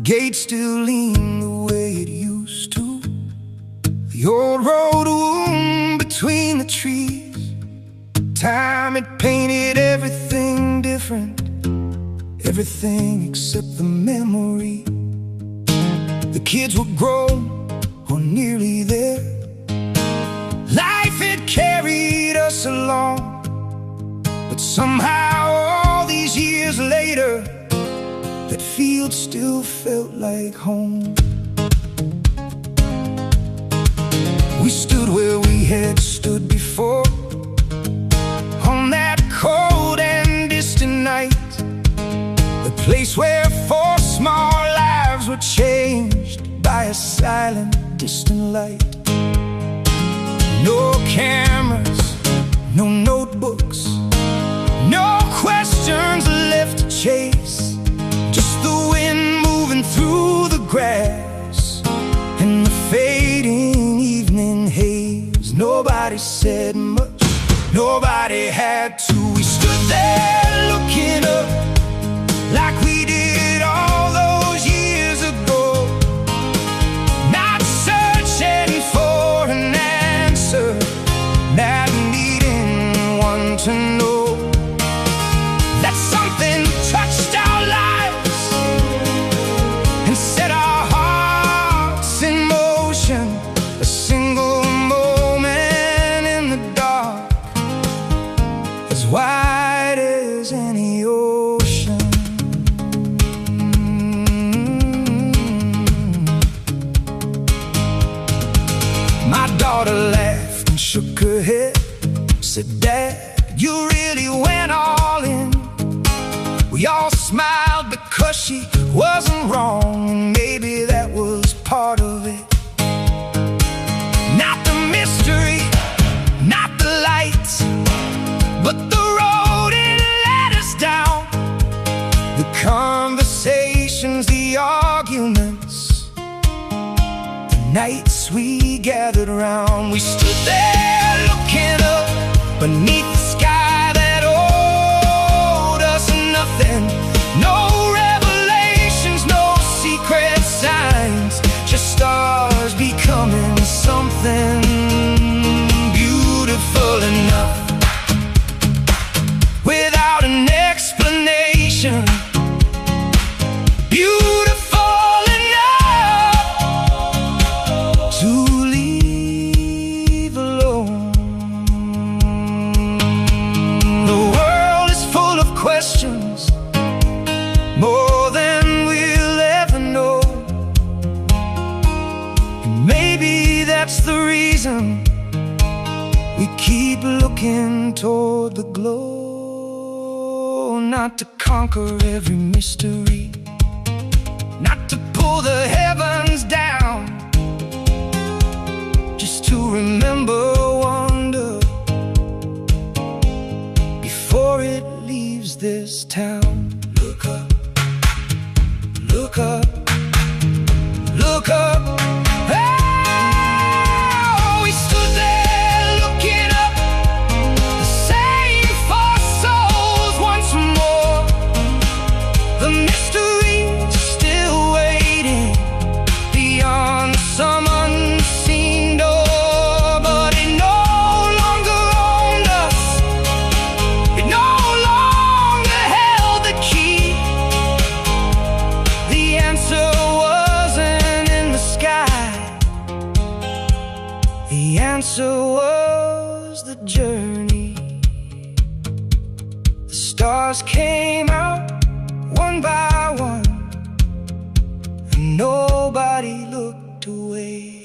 gates still lean the way it used to. The old road wound between the trees. Time had painted everything different, everything except the memory. The kids were grown, or nearly there. Life had carried us along, but somehow all these years later, that field still felt like home. We stood where we had stood before, on that cold and distant night, the place where 4 small lives were changed by a silent, distant light. No cameras, no notebooks, no questions left to chase. Just the wind moving through the grass and the fading evening haze. Nobody said much, nobody had to. We stood there looking up like we did all those years ago, not searching for an answer, not needing one to know that something touched our lives and set our hearts in motion. A single moment in the dark, as wide as any ocean. My daughter laughed and shook her head, said, "Dad, you really went all in." We all smiled because she wasn't wrong. Maybe that was part of it. Not the mystery, not the lights, but the road it led us down. The conversations, the arguments, the nights we gathered around. We stood there looking up beneath the sky that owed us nothing. No revelations, no secret signs, just stars becoming something beautiful enough without an explanation. Beautiful enough to leave alone. The world is full of questions, more than we'll ever know. And maybe that's the reason we keep looking toward the glow. Not to conquer every mystery, not to pull the heavens down, just to remember wonder before it leaves this town. Look up, look up, look up. Oh, we stood there looking up, the same 4 souls once more. The mystery's still waiting beyond some unseen door, but it no longer owned us. It no longer held the key. The answer wasn't in the sky. The answer was the journey. The stars came out one by one, and nobody looked away.